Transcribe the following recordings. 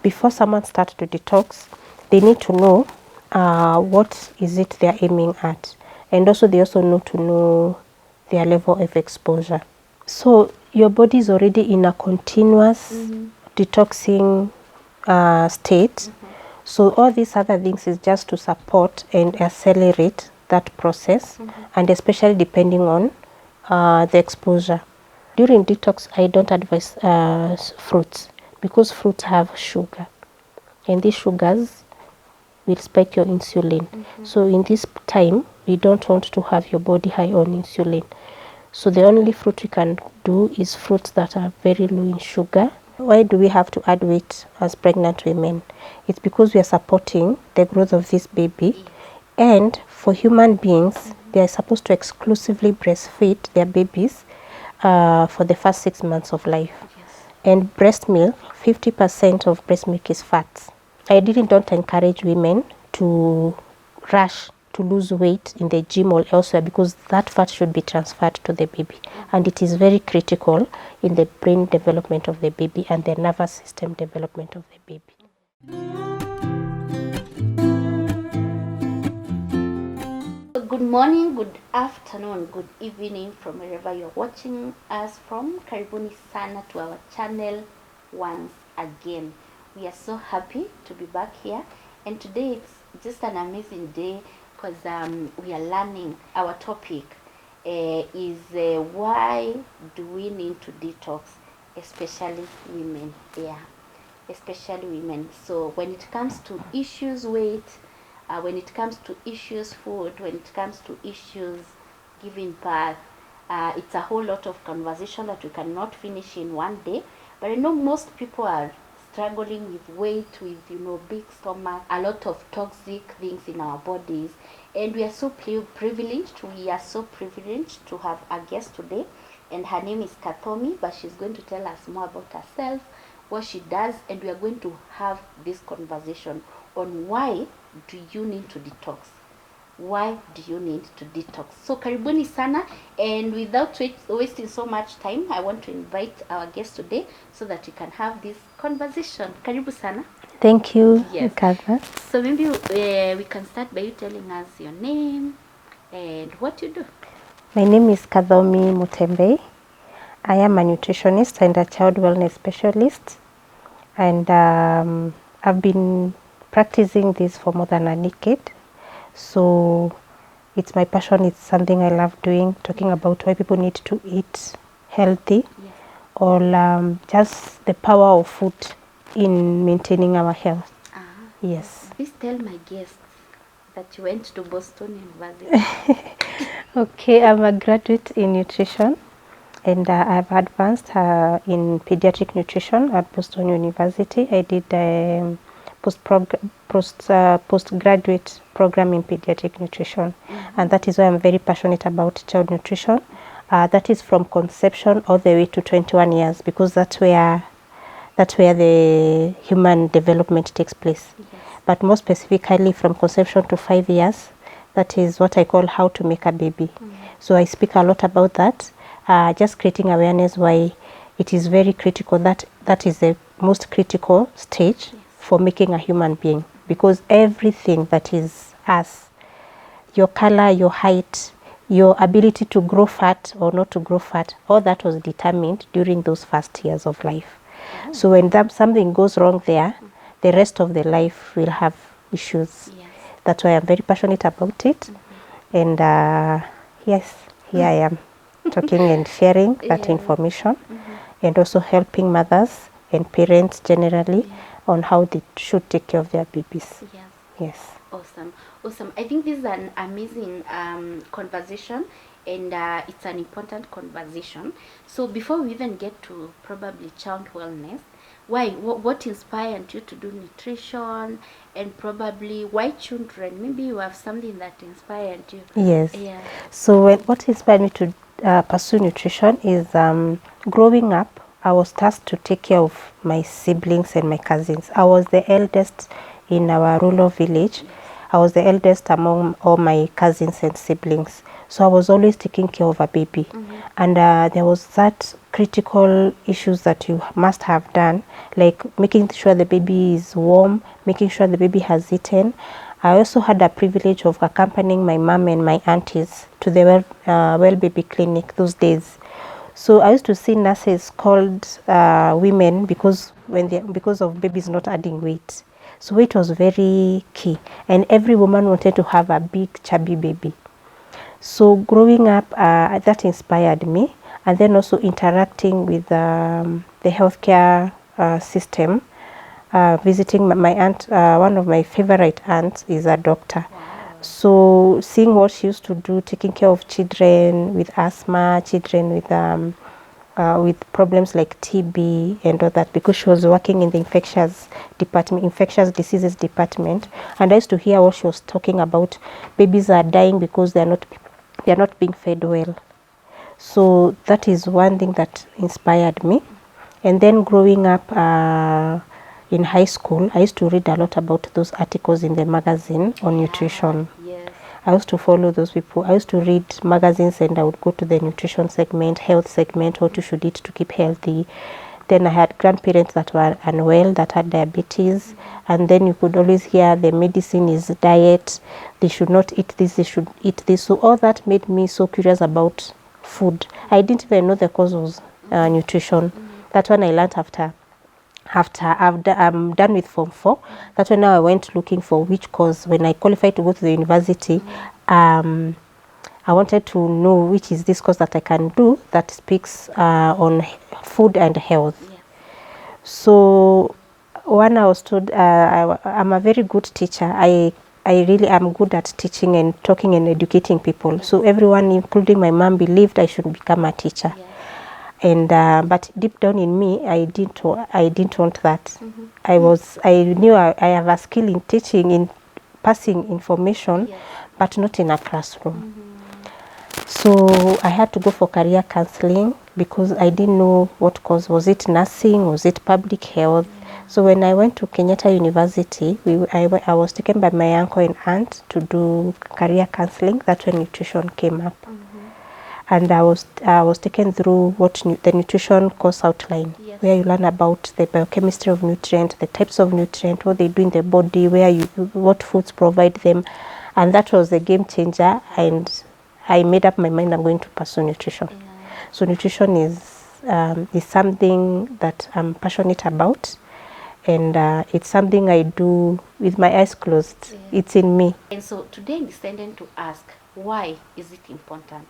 before someone starts to detox, they need to know what is it they're aiming at. And also they also need to know their level of exposure. So your body is already in a continuous detoxing state. So all these other things is just to support and accelerate that process, and especially depending on the exposure. During detox, I don't advise fruits, because fruits have sugar, and these sugars will spike your insulin. So in this time, we don't want to have your body high on insulin. So the only fruit we can do is fruits that are very low in sugar. Why do we have to add weight as pregnant women? It's because we are supporting the growth of this baby. And for human beings, they are supposed to exclusively breastfeed their babies for the first 6 months of life. And breast milk, 50% of breast milk is fat. I really don't encourage women to rush to lose weight in the gym or elsewhere, because that fat should be transferred to the baby, and it is very critical in the brain development of the baby and the nervous system development of the baby. Good morning, good afternoon, good evening from wherever you're watching us from. Karibuni sana to our channel once again. We are so happy to be back here, and today it's just an amazing day because we are learning. Our topic is why do we need to detox, especially women. Especially women. So when it comes to issues weight, when it comes to issues food, when it comes to issues giving birth, it's a whole lot of conversation that we cannot finish in one day. But I know most people are struggling with weight, with big stomach, a lot of toxic things in our bodies, and we are so privileged. We are so privileged to have a guest today, and her name is Kathomi, but she's going to tell us more about herself, what she does, and we are going to have this conversation on why do you need to detox. Why do you need to detox? So karibuni sana, and without wasting so much time, I want to invite our guest today so that we can have this conversation. Karibu sana. Thank you, Yes. Katha. So maybe we can start by you telling us your name and what you do. My name is Kathomi Mutembei. I am a nutritionist and a child wellness specialist, and I've been practicing this for more than a decade. So it's my passion. It's something I love doing, talking about why people need to eat healthy, or just the power of food in maintaining our health. Yes. Please tell my guests that you went to Boston University. Okay, I'm a graduate in nutrition, and I've advanced in pediatric nutrition at Boston University. I did postgraduate program in pediatric nutrition, and that is why I'm very passionate about child nutrition. That is from conception all the way to 21 years, because that's where the human development takes place. But more specifically from conception to 5 years, that is what I call how to make a baby. So I speak a lot about that, just creating awareness why it is very critical. That is the most critical stage for making a human being, because everything that is us, your color, your height, your ability to grow fat or not to grow fat, all that was determined during those first years of life. So when something goes wrong there, the rest of the life will have issues. That's why I'm very passionate about it. And yes, here I am talking and sharing that information, and also helping mothers and parents generally on how they should take care of their babies. Yes. Awesome. I think this is an amazing conversation, and it's an important conversation. So before we even get to probably child wellness, what inspired you to do nutrition, and probably why children? Maybe you have something that inspired you. Yes. So what inspired me to pursue nutrition is growing up, I was tasked to take care of my siblings and my cousins. I was the eldest in our rural village. I was the eldest among all my cousins and siblings. So I was always taking care of a baby. And there was that critical issues that you must have done, like making sure the baby is warm, making sure the baby has eaten. I also had the privilege of accompanying my mom and my aunties to the well baby clinic those days. So I used to see nurses called women because of babies not adding weight. So weight was very key, and every woman wanted to have a big chubby baby. So growing up, that inspired me, and then also interacting with the healthcare system. Visiting my aunt, one of my favorite aunts is a doctor. Wow. So seeing what she used to do, taking care of children with asthma, children with problems like TB and all that, because she was working in the infectious diseases department, and I used to hear what she was talking about. Babies are dying because they are not being fed well. So that is one thing that inspired me. And then growing up in high school, I used to read a lot about those articles in the magazine on nutrition. Yes. I used to follow those people. I used to read magazines, and I would go to the nutrition segment, health segment, what you should eat to keep healthy. Then I had grandparents that were unwell, that had diabetes, and then you could always hear the medicine is diet. They should not eat this, they should eat this. So all that made me so curious about food. I didn't even know the cause was nutrition. That's when I learned after I'm done with Form 4. That's when now I went looking for which course. When I qualified to go to the university, I wanted to know which is this course that I can do that speaks on food and health. Yes. So when I was told, I'm a very good teacher. I really am good at teaching and talking and educating people. Yes. So everyone, including my mom, believed I should become a teacher. Yes. And but deep down in me, I didn't want that. I knew I have a skill in teaching, in passing information, Yes. but not in a classroom. So I had to go for career counseling because I didn't know what course. Was it nursing? Was it public health? So when I went to Kenyatta University, I was taken by my uncle and aunt to do career counseling. That's when nutrition came up. And I was taken through the nutrition course outline, Yes. where you learn about the biochemistry of nutrient, the types of nutrient, what they do in the body, what foods provide them, and that was a game changer. And I made up my mind I'm going to pursue nutrition. Yeah. So nutrition is something that I'm passionate about, and it's something I do with my eyes closed. Yeah. It's in me. And so today I'm descending to ask, why is it important?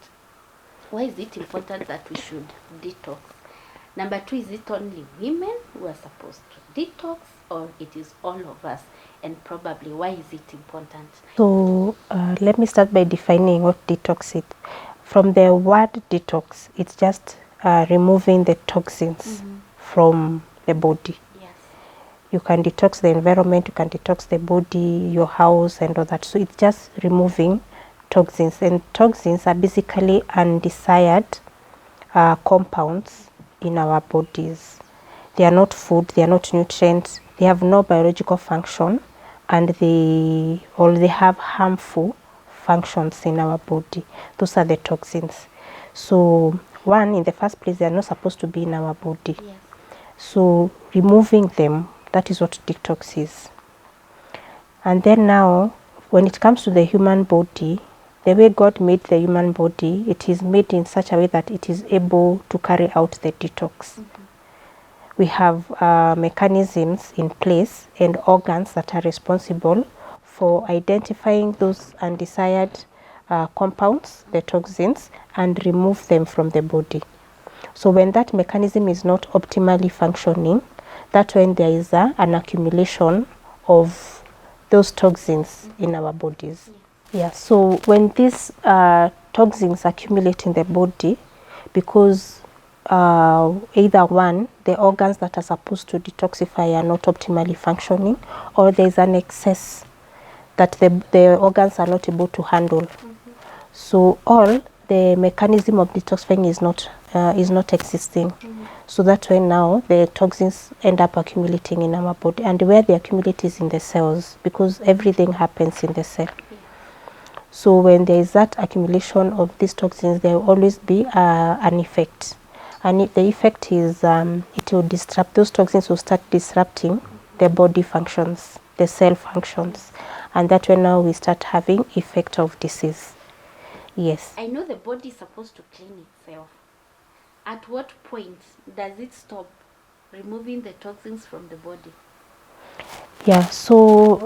Why is it important that we should detox? Number 2, is it only women who are supposed to detox, or it is all of us? And probably, why is it important? So let me start by defining what detox is. From the word detox, it's just removing the toxins from the body. Yes. You can detox the environment, you can detox the body, your house and all that. So it's just removing toxins, and toxins are basically undesired compounds in our bodies. They are not food, they are not nutrients, they have no biological function, and they have harmful functions in our body. Those are the toxins. So one, in the first place, they are not supposed to be in our body. Yes. So removing them, that is what detox is. And then now, when it comes to the human body, the way God made the human body, it is made in such a way that it is able to carry out the detox. We have mechanisms in place and organs that are responsible for identifying those undesired compounds, the toxins, and remove them from the body. So when that mechanism is not optimally functioning, that's when there is an accumulation of those toxins in our bodies. Yeah, so when these toxins accumulate in the body, because either one, the organs that are supposed to detoxify are not optimally functioning, or there's an excess that the organs are not able to handle. So all the mechanism of detoxifying is not existing. So that's when now the toxins end up accumulating in our body, and where they accumulate is in the cells, because everything happens in the cell. So when there is that accumulation of these toxins, there will always be an effect. and the effect is it will disrupt, those toxins will start disrupting the body functions, the cell functions, and that's when now we start having effect of disease. Yes. I know the body is supposed to clean itself. At what point does it stop removing the toxins from the body? Yeah, so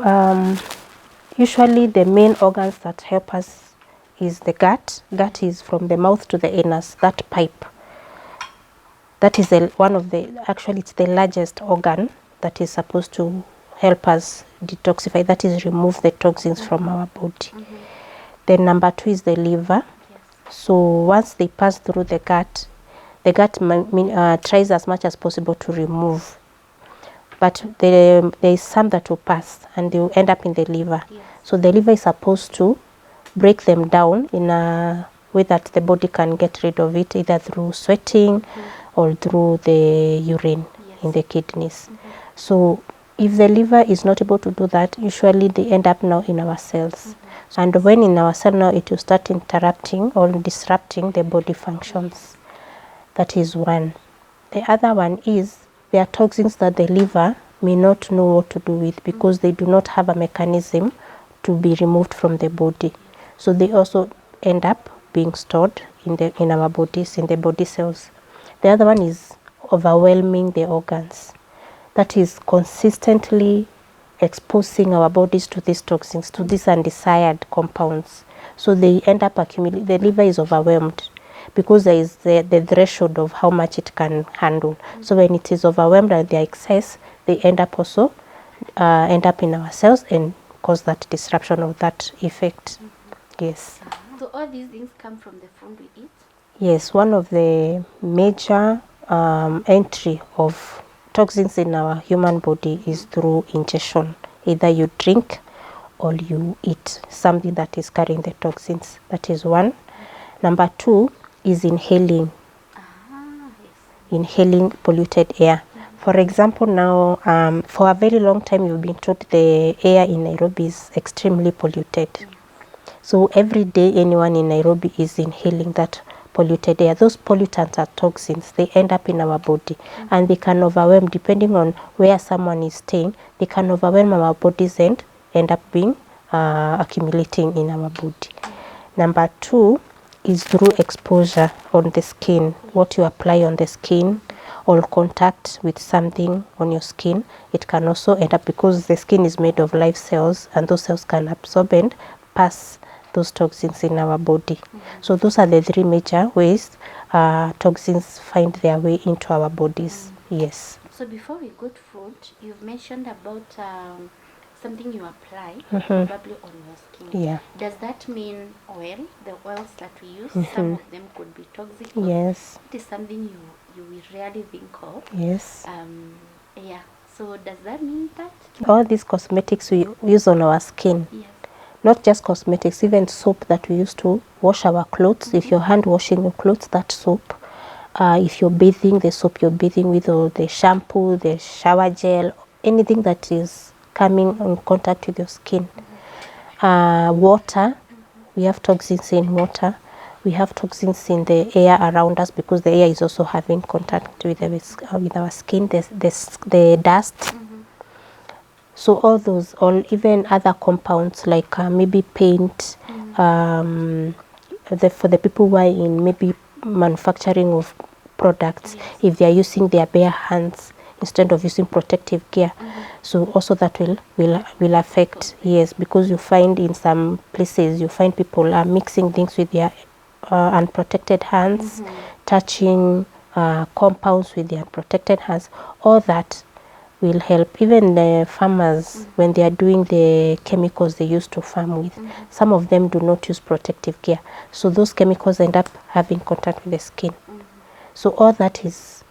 usually the main organs that help us is the gut. Gut is from the mouth to the anus, that pipe. That is one of the, actually it's the largest organ that is supposed to help us detoxify, that is remove the toxins from our body. Then number 2 is the liver. Yes. So once they pass through the gut tries as much as possible to remove, but there is some that will pass and they will end up in the liver. Yes. So the liver is supposed to break them down in a way that the body can get rid of it, either through sweating or through the urine in the kidneys. So if the liver is not able to do that, usually they end up now in our cells. And when in our cell now, it will start interrupting or disrupting the body functions. That is one. The other one is there are toxins that the liver may not know what to do with because they do not have a mechanism to be removed from the body. So they also end up being stored in our bodies, in the body cells. The other one is overwhelming the organs. That is consistently exposing our bodies to these toxins, to these undesired compounds. So they end up accumulating, the liver is overwhelmed because there is the threshold of how much it can handle. So when it is overwhelmed by the excess, they end up also end up in our cells and cause that disruption of that effect. Yes. So all these things come from the food we eat? Yes, one of the major entry of toxins in our human body is through ingestion. Either you drink or you eat something that is carrying the toxins. That is one. Number 2 is inhaling. Inhaling polluted air. For example, now for a very long time you've been told the air in Nairobi is extremely polluted. So every day anyone in Nairobi is inhaling that polluted air. Those pollutants are toxins. They end up in our body and they can overwhelm, depending on where someone is staying, they can overwhelm our bodies and end up being accumulating in our body. Number 2 is through exposure on the skin. What you apply on the skin or contact with something on your skin, it can also end up, because the skin is made of live cells and those cells can absorb and pass those toxins in our body. So those are the 3 major ways toxins find their way into our bodies. Yes. So before we go to food, you've mentioned about something you apply probably on your skin. Yeah. Does that mean oil? The oils that we use, some of them could be toxic. Yes. It is something you will rarely think of. Yes. Yeah. So does that mean that? All these cosmetics we use on our skin. Yes. Not just cosmetics, even soap that we use to wash our clothes. If you're hand washing your clothes, that soap. If you're bathing, the soap you're bathing with, or the shampoo, the shower gel, anything that is coming in contact with your skin. Water, we have toxins in water. We have toxins in the air around us because the air is also having contact with our skin, the dust. So all those, or even other compounds like maybe paint, for the people who are in maybe manufacturing of products, if they are using their bare hands instead of using protective gear, so also that will affect. Yes, because you find in some places you find people are mixing things with their unprotected hands, touching compounds with their unprotected hands. All that will help. Even the farmers, when they are doing the chemicals they use to farm with, some of them do not use protective gear, so those chemicals end up having contact with the skin. So all that is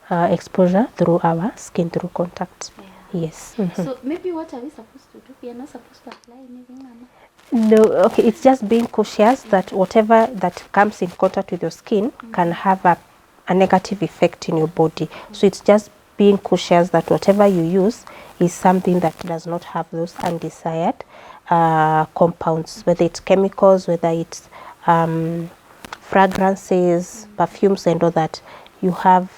exposure through our skin, through contact. Yes. So maybe what are we supposed to do? We are not supposed to apply anything, Mama. No, okay, it's just being cautious that whatever that comes in contact with your skin can have a negative effect in your body. So it's just being cautious that whatever you use is something that does not have those undesired compounds, whether it's chemicals, whether it's fragrances, perfumes and all that, you have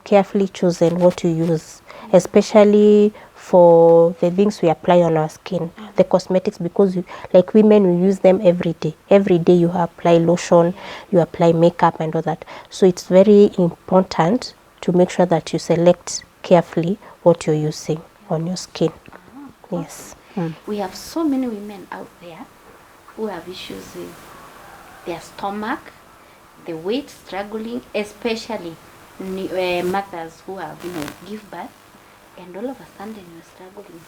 carefully chosen what you use, especially for the things we apply on our skin, the cosmetics, because like women, we use them every day. Every day you apply lotion, you apply makeup and all that. So it's very important to make sure that you select carefully what you're using on your skin. Yes. We have so many women out there who have issues with their stomach, the weight struggling, especially mothers who have, give birth, and all of a sudden you're struggling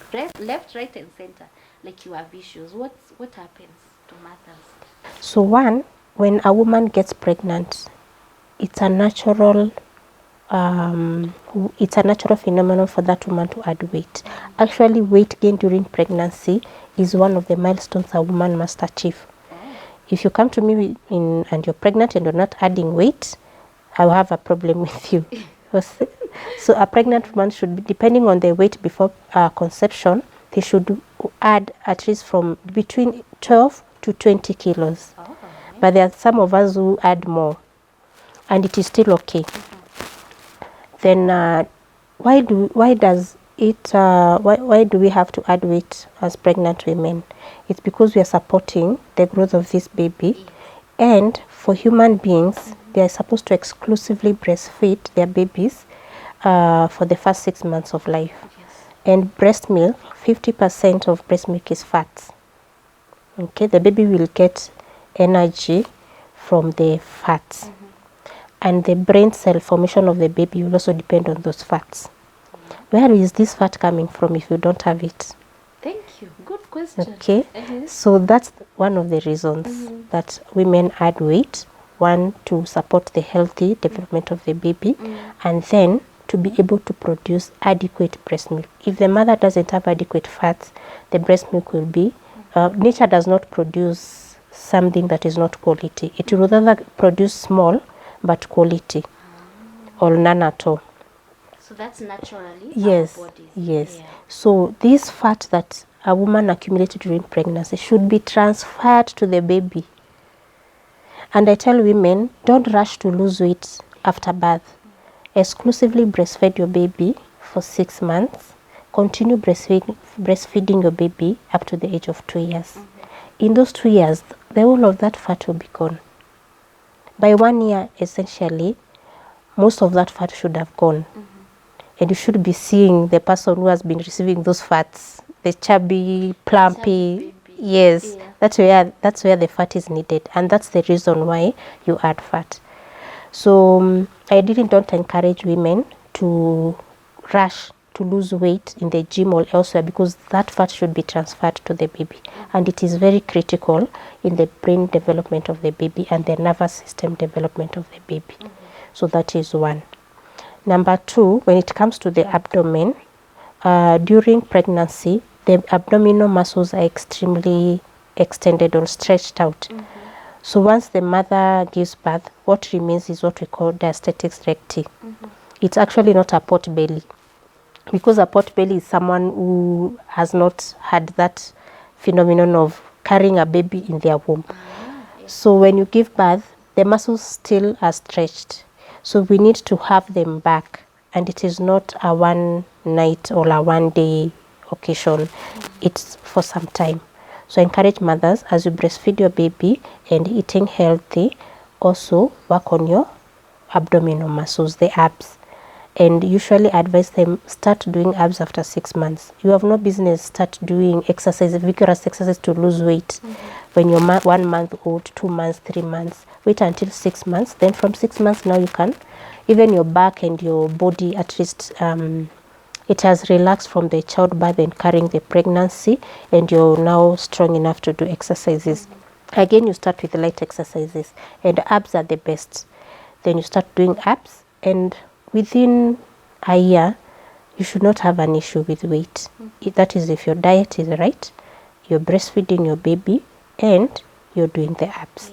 left, right, and center, like you have issues. What happens to mothers? So one, when a woman gets pregnant, it's a natural phenomenon for that woman to add weight. Actually, weight gain during pregnancy is one of the milestones a woman must achieve. If you come to me and you're pregnant and you're not adding weight, I'll have a problem with you. So a pregnant woman should be, depending on their weight before conception, they should add at least from between 12 to 20 kilos. But there are some of us who add more, and it is still okay. Then why do we have to add weight as pregnant women? It's because we are supporting the growth of this baby, and for human beings, they are supposed to exclusively breastfeed their babies for the first 6 months of life. And breast milk, 50% of breast milk is fat. Okay, the baby will get energy from the fats. And the brain cell formation of the baby will also depend on those fats. Where is this fat coming from if you don't have it? Thank you. Good question. Okay, so that's one of the reasons that women add weight. One, to support the healthy development of the baby, and then to be able to produce adequate breast milk. If the mother doesn't have adequate fats, the breast milk will be, nature does not produce something that is not quality. It will rather produce small but quality, or none at all. So that's naturally Yes, our bodies. yes. So this fat that a woman accumulated during pregnancy should be transferred to the baby. And I tell women, don't rush to lose weight after birth. Exclusively breastfeed your baby for 6 months. Continue breastfeeding your baby up to the age of 2 years. In those 2 years, the whole of that fat will be gone. By 1 year, essentially, most of that fat should have gone. And you should be seeing the person who has been receiving those fats, the chubby, plumpy. Yes, that's where the fat is needed. And that's the reason why you add fat. So I really don't encourage women to rush to lose weight in the gym or elsewhere, because that fat should be transferred to the baby. And it is very critical in the brain development of the baby and the nervous system development of the baby. So that is one. Number two, when it comes to the abdomen, during pregnancy, the abdominal muscles are extremely extended or stretched out. So once the mother gives birth, what remains is what we call diastasis recti. It's actually not a pot belly, because a pot belly is someone who has not had that phenomenon of carrying a baby in their womb. So when you give birth, the muscles still are stretched. So we need to have them back, and it is not a one night or a one day occasion. It's for some time. So I encourage mothers, as you breastfeed your baby and eating healthy, also work on your abdominal muscles, the abs. And usually advise them, start doing abs after 6 months. You have no business start doing exercise, vigorous exercise to lose weight when you're 1 month old, 2 months, 3 months. Wait until 6 months. Then from 6 months now you can, even your back and your body, at least it has relaxed from the childbirth and carrying the pregnancy, and you're now strong enough to do exercises. Again, you start with light exercises, and abs are the best. Then you start doing abs, and within a year, you should not have an issue with weight. That is, if your diet is right, you're breastfeeding your baby, and you're doing the abs.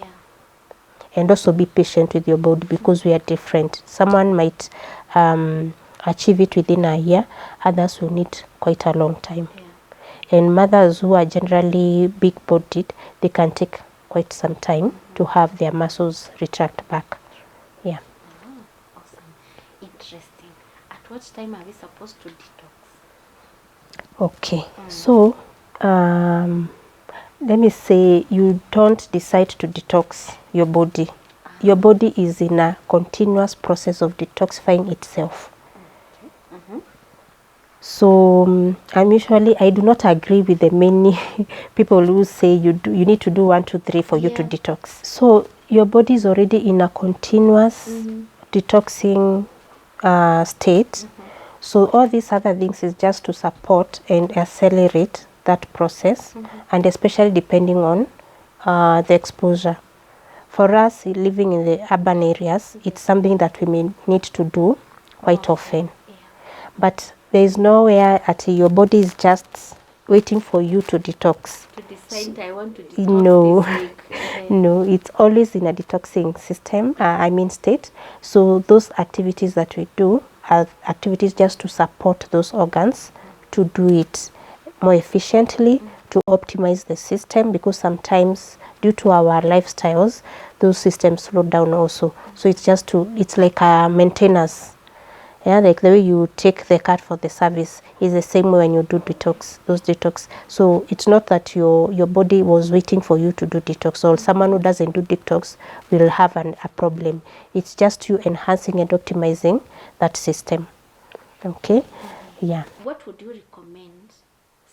And also be patient with your body, because we are different. Someone might achieve it within a year, others will need quite a long time. And mothers who are generally big-bodied, they can take quite some time to have their muscles retract back. Yeah. Awesome. Interesting. At what time are we supposed to detox? Okay. So let me say you don't decide to detox your body. Your body is in a continuous process of detoxifying itself. So I do not agree with the many people who say you need to do 1, 2, 3 for you to detox. So your body is already in a continuous detoxing state. So all these other things is just to support and accelerate that process, and especially depending on the exposure. For us living in the urban areas, it's something that we may need to do quite often. But there is nowhere at your body is just waiting for you to detox. To decide I want to detox No, this week. no, it's always in a detoxing system, state. So those activities that we do are activities just to support those organs to do it more efficiently, to optimize the system, because sometimes due to our lifestyles, those systems slow down also. So it's like a maintenance. Yeah, like the way you take the car for the service is the same way when you do those detox. So it's not that your body was waiting for you to do detox, or someone who doesn't do detox will have a problem. It's just you enhancing and optimizing that system. Okay? Yeah. What would you recommend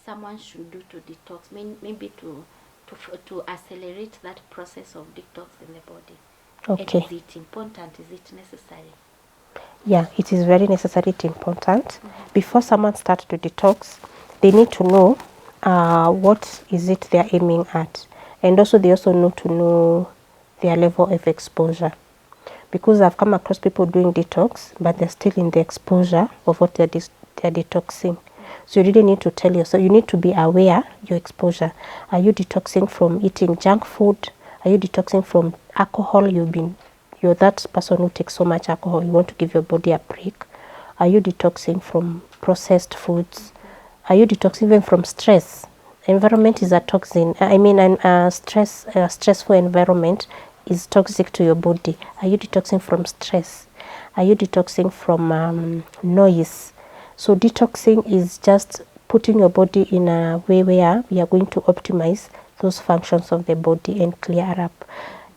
someone should do to detox? Maybe to accelerate that process of detox in the body. Okay. Is it important? Is it necessary? Yeah, it is very necessary to important. Before someone starts to detox, they need to know what is it they're aiming at. And also they also need to know their level of exposure. Because I've come across people doing detox, but they're still in the exposure of what they're detoxing. So you really need to tell yourself, you need to be aware your exposure. Are you detoxing from eating junk food? Are you detoxing from alcohol? You're that person who takes so much alcohol, you want to give your body a break. Are you detoxing from processed foods? Are you detoxing even from stress? Environment is a toxin. A stressful environment is toxic to your body. Are you detoxing from stress? Are you detoxing from noise? So detoxing is just putting your body in a way where we are going to optimize those functions of the body and clear up.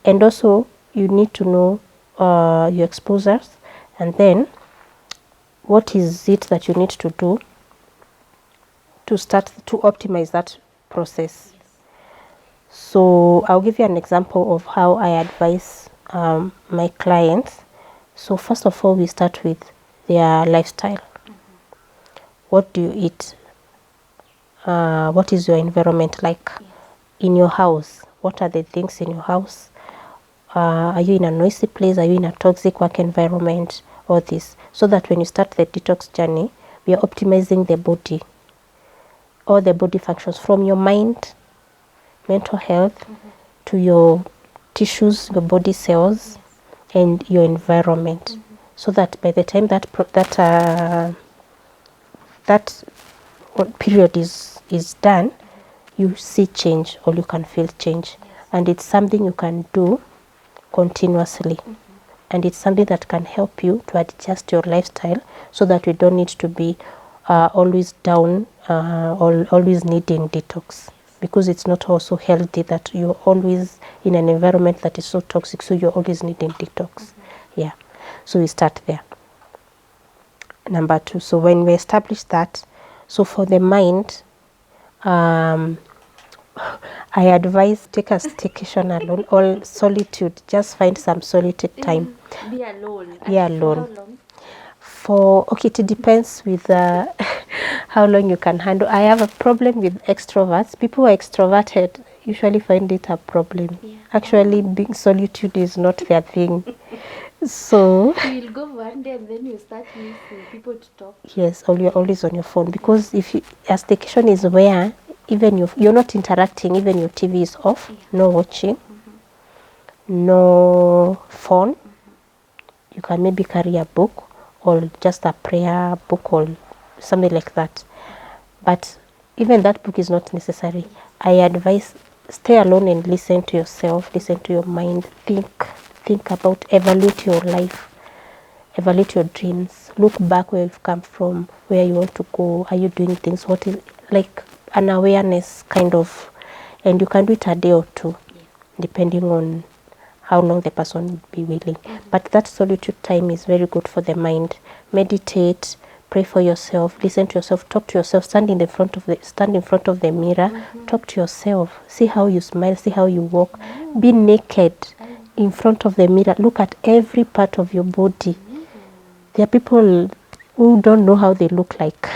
And also you need to know your exposures, and then what is it that you need to do to start to optimize that process. So I'll give you an example of how I advise my clients. So first of all, we start with their lifestyle. What do you eat? What is your environment like? In your house? What are the things in your house? Are you in a noisy place? Are you in a toxic work environment? All this. So that when you start the detox journey, we are optimizing the body. All the body functions, from your mind, mental health, to your tissues, your body cells, and your environment. So that by the time that period is done, you see change, or you can feel change. And it's something you can do continuously. And it's something that can help you to adjust your lifestyle, so that you don't need to be always down or always needing detox, because it's not also healthy that you're always in an environment that is so toxic, so you're always needing detox. Yeah, so we start there. Number 2, so when we establish that, so for the mind, I advise take a staycation alone, or solitude. Just find some solitude time. Be alone. Be alone. For how long? It depends with how long you can handle. I have a problem with extroverts. People who are extroverted usually find it a problem. Actually, being solitude is not their thing. So you will go one day and then you start missing people to talk. Yes, you're always on your phone, because if a staycation is where even you're not interacting, even your TV is off, no watching, no phone. You can maybe carry a book, or just a prayer book, or something like that. But even that book is not necessary. I advise stay alone and listen to yourself, listen to your mind, think about, evaluate your life, evaluate your dreams, look back where you've come from, where you want to go, are you doing things, what is, like an awareness kind of, and you can do it a day or two, depending on how long the person would be willing. But that solitude time is very good for the mind. Meditate, pray for yourself, listen to yourself, talk to yourself, stand in front of the mirror, talk to yourself, see how you smile, see how you walk, be naked in front of the mirror, look at every part of your body. There are people who don't know how they look like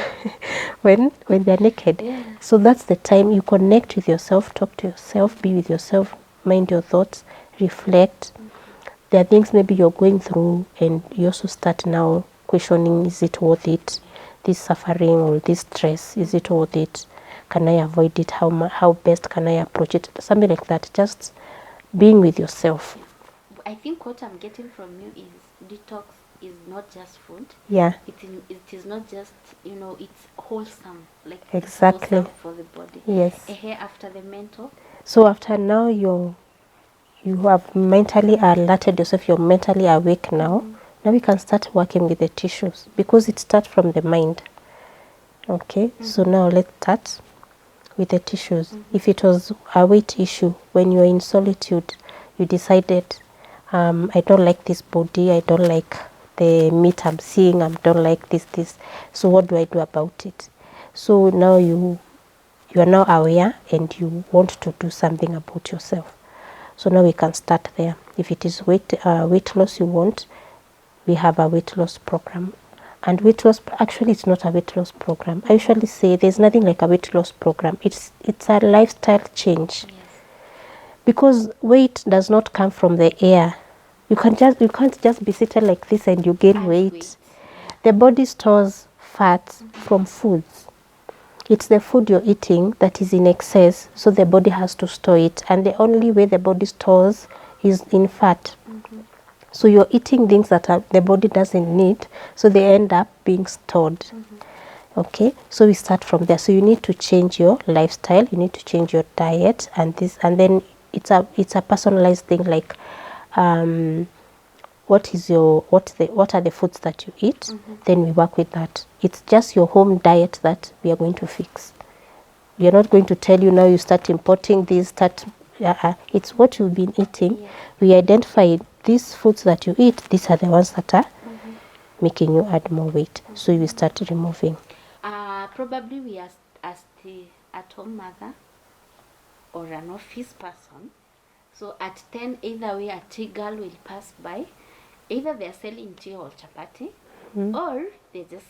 when they're naked. So that's the time you connect with yourself, talk to yourself, be with yourself, mind your thoughts, reflect. There are things maybe you're going through, and you also start now questioning, is it worth it? This suffering or this stress, is it worth it? Can I avoid it? How best can I approach it? Something like that. Just being with yourself. I think what I'm getting from you is detox is not just food. Yeah. It is not just, it's wholesome. Like Exactly. It's wholesome for the body. Yes. After the mental. So after now you have mentally alerted yourself, you're mentally awake now. Now we can start working with the tissues, because it starts from the mind. Okay, so now let's start with the tissues. If it was a weight issue, when you're in solitude, you decided, I don't like this body, I don't like the meat I'm seeing, I don't like this. So what do I do about it? So now you are now aware and you want to do something about yourself. So now we can start there. If it is weight loss you want, we have a weight loss program. And weight loss, actually it's not a weight loss program. I usually say there's nothing like a weight loss program. It's a lifestyle change. Yes. Because weight does not come from the air. You can't just be seated like this and you gain weight. The body stores fats from foods. It's the food you're eating that is in excess, so the body has to store it. And the only way the body stores is in fat. So you're eating things that the body doesn't need, so they end up being stored. Okay, so we start from there. So you need to change your lifestyle, you need to change your diet, and then it's a personalized thing, like what are the foods that you eat. Then we work with that. It's just your home diet that we are going to fix. We are not going to tell you now you start importing this, it's what you've been eating. Yes. We identify these foods that you eat, these are the ones that are making you add more weight. So you start removing. Probably we as the at-home mother or an office person. So at 10, either way, a tea girl will pass by. Either they're selling tea or chapati, or they just,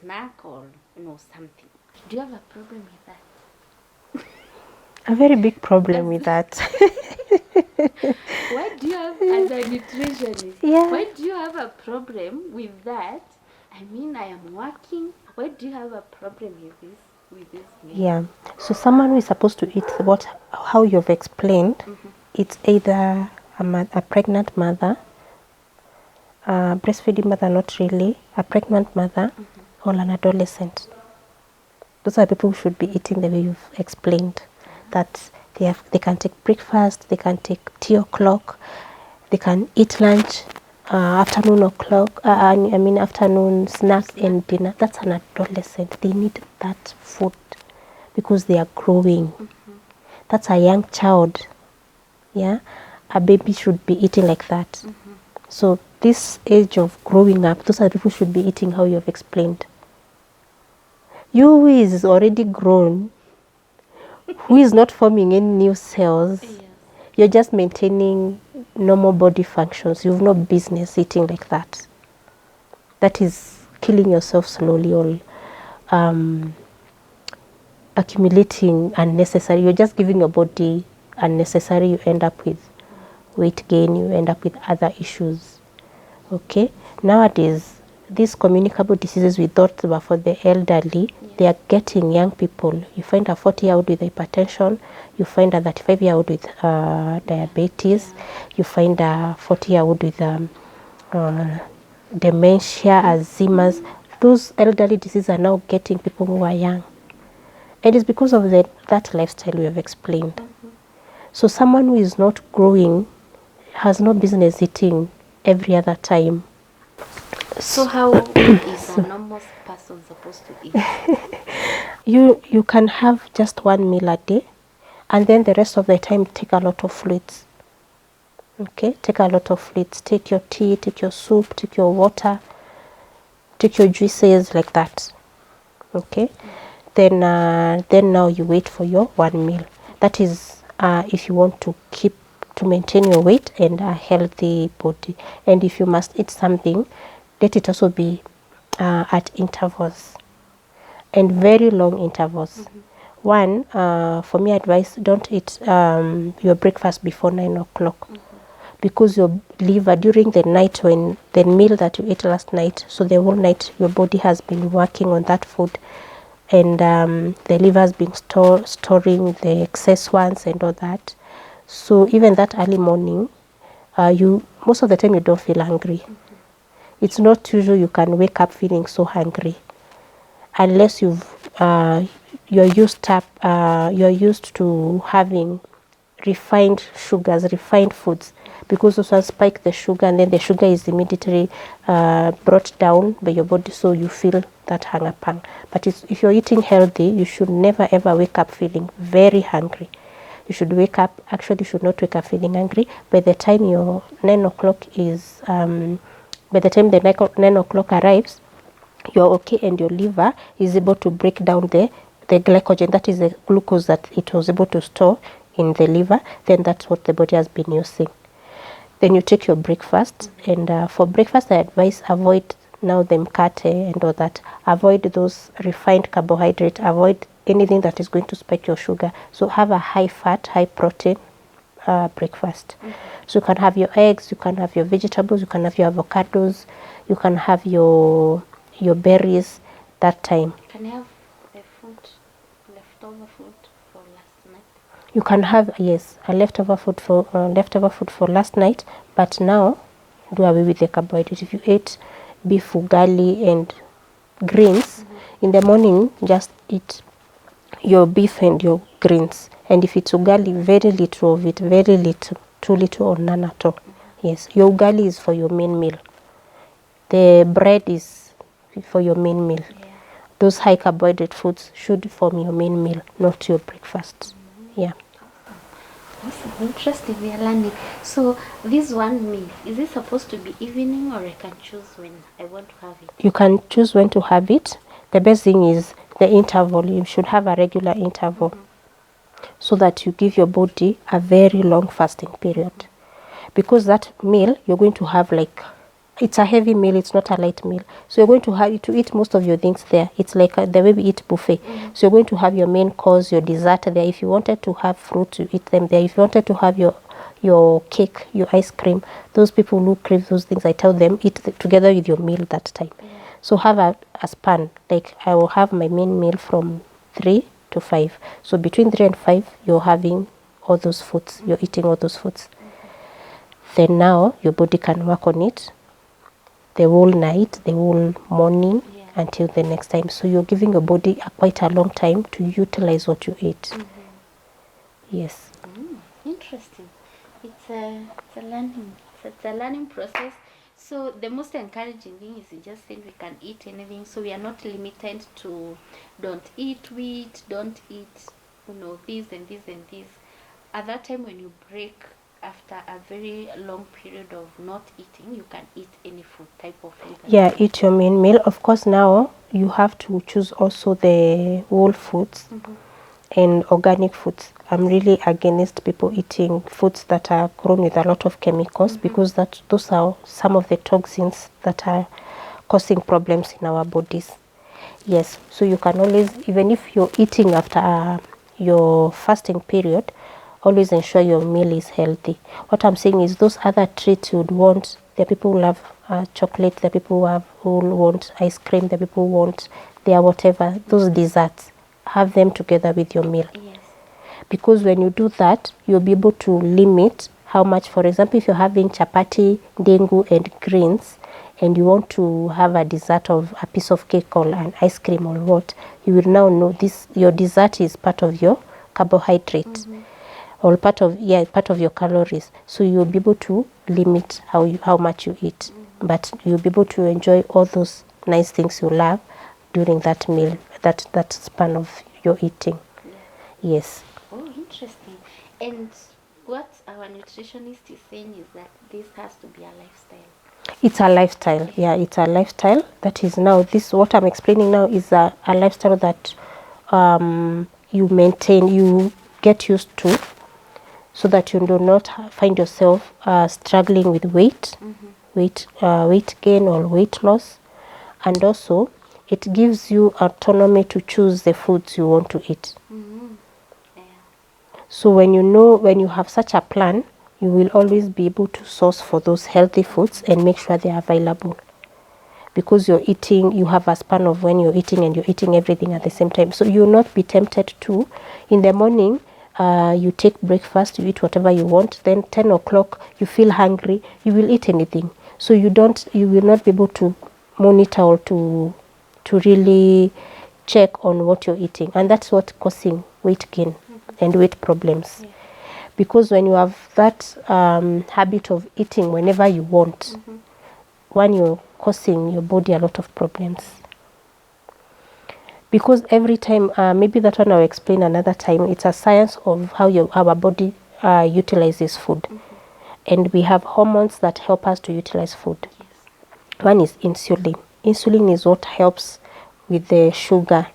snack or, something. Do you have a problem with that? A very big problem with that. Why do you have, as a nutritionist, why do you have a problem with that? I mean, I am working. Why do you have a problem with this meal? Yeah. So someone who is supposed to eat how you've explained, it's either a pregnant mother, a breastfeeding mother, not really, a pregnant mother, or an adolescent. Those are people who should be eating the way you've explained. That they can take breakfast, they can take tea o'clock, they can eat lunch, afternoon snacks and dinner. That's an adolescent. They need that food because they are growing. That's a young child. Yeah, a baby should be eating like that. So this age of growing up, those are the people who should be eating how you have explained. You who is already grown, who is not forming any new cells, you're just maintaining normal body functions. You have no business eating like that. That is killing yourself slowly, or accumulating unnecessary. You're just giving your body unnecessary. You end up with weight gain. You end up with other issues. Okay. Nowadays, these communicable diseases we thought were for the elderly, they are getting young people. You find a 40-year-old with hypertension, you find a 35-year-old with diabetes, you find a 40-year-old with dementia, Alzheimer's. Those elderly diseases are now getting people who are young. It is because of that lifestyle we have explained. So someone who is not growing has no business eating every other time. So how is a normal person supposed to eat? You can have just one meal a day, and then the rest of the time take a lot of fluids. Okay, take a lot of fluids. Take your tea, take your soup, take your water, take your juices, like that. Okay, then now you wait for your one meal. That is if you want to maintain your weight and a healthy body. And if you must eat something, let it also be at intervals, and very long intervals. One, for me, advice: don't eat your breakfast before 9 o'clock, because your liver, during the night, when the meal that you ate last night, so the whole night your body has been working on that food, and the liver has been storing the excess ones and all that. So even that early morning, you most of the time you don't feel hungry. It's not usual you can wake up feeling so hungry, unless you're used to having refined sugars, refined foods, because those ones spike the sugar, and then the sugar is immediately brought down by your body, so you feel that hunger pang. But if you're eating healthy, you should never ever wake up feeling very hungry. You should you should not wake up feeling hungry. By the time your 9 o'clock is, by the time the 9 o'clock arrives, you're okay, and your liver is able to break down the glycogen, that is the glucose that it was able to store in the liver. Then that's what the body has been using. Then you take your breakfast, and for breakfast I advise avoid now the mkate and all that. Avoid those refined carbohydrate, avoid anything that is going to spike your sugar. So have a high fat, high protein breakfast. So you can have your eggs, you can have your vegetables, you can have your avocados, you can have your berries that time. Can you have the food, leftover food for last night? You can have, yes, a leftover food for last night, but now do away with the carbohydrate. If you ate beef, ugali, and greens in the morning, just eat your beef and your greens. And if it's ugali, very little of it, very little, too little or none at all. Yes, your ugali is for your main meal. The bread is for your main meal. Yeah. Those high carbohydrate foods should form your main meal, not your breakfast. Yeah. Awesome. Interesting. We are learning. So this one meal, is it supposed to be evening, or I can choose when I want to have it? You can choose when to have it. The best thing is the interval. You should have a regular interval, so that you give your body a very long fasting period. Because that meal you're going to have, like, it's a heavy meal, it's not a light meal. So you're going to have to eat most of your things there. It's like the way we eat buffet. So you're going to have your main course, your dessert there. If you wanted to have fruit, you eat them there. If you wanted to have your cake, your ice cream, those people who crave those things, I tell them eat together with your meal that time. So have a span. Like, I will have my main meal from 3 to 5. So between 3 and 5, you're having all those foods. You're eating all those foods. Then now your body can work on it the whole night, the whole morning, until the next time. So you're giving your body quite a long time to utilize what you ate. Yes. Interesting. It's a learning process. So the most encouraging thing is you just think we can eat anything. So we are not limited to don't eat wheat, don't eat, this and this and this. At that time when you break, after a very long period of not eating, you can eat any food, type of food. Yeah, eat your main meal. Of course, now you have to choose also the whole foods and organic foods. I'm really against people eating foods that are grown with a lot of chemicals, because those are some of the toxins that are causing problems in our bodies. Yes, so you can always, even if you're eating after your fasting period, always ensure your meal is healthy. What I'm saying is those other treats you would want, the people who love chocolate, the people who want ice cream, the people who want their whatever, those desserts, have them together with your meal. Yes. Because when you do that, you'll be able to limit how much. For example, if you're having chapati, dengu, and greens, and you want to have a dessert of a piece of cake or an ice cream or what, you will now know this, your dessert is part of your carbohydrate. or part of your calories. So you'll be able to limit how much you eat, but you'll be able to enjoy all those nice things you love during that meal, that span of your eating. Yes. Oh, interesting. And what our nutritionist is saying is that this has to be a lifestyle. It's a lifestyle. Yeah, it's a lifestyle. That is now, this, what I'm explaining now is a lifestyle that you maintain, you get used to, so that you do not find yourself struggling with weight, weight gain or weight loss. And also, it gives you autonomy to choose the foods you want to eat. Yeah. So when you have such a plan, you will always be able to source for those healthy foods and make sure they are available. Because you have a span of when you're eating, and you're eating everything at the same time. So you will not be tempted to, in the morning, you take breakfast, you eat whatever you want, then 10 o'clock, you feel hungry, you will eat anything. So you will not be able to monitor or to really check on what you're eating. And that's what causing weight gain and weight problems. Because when you have that habit of eating whenever you want, when you're causing your body a lot of problems. Because every time, maybe that one I'll explain another time, it's a science of how our body utilizes food. And we have hormones that help us to utilize food. One is insulin. Insulin is what helps with the sugar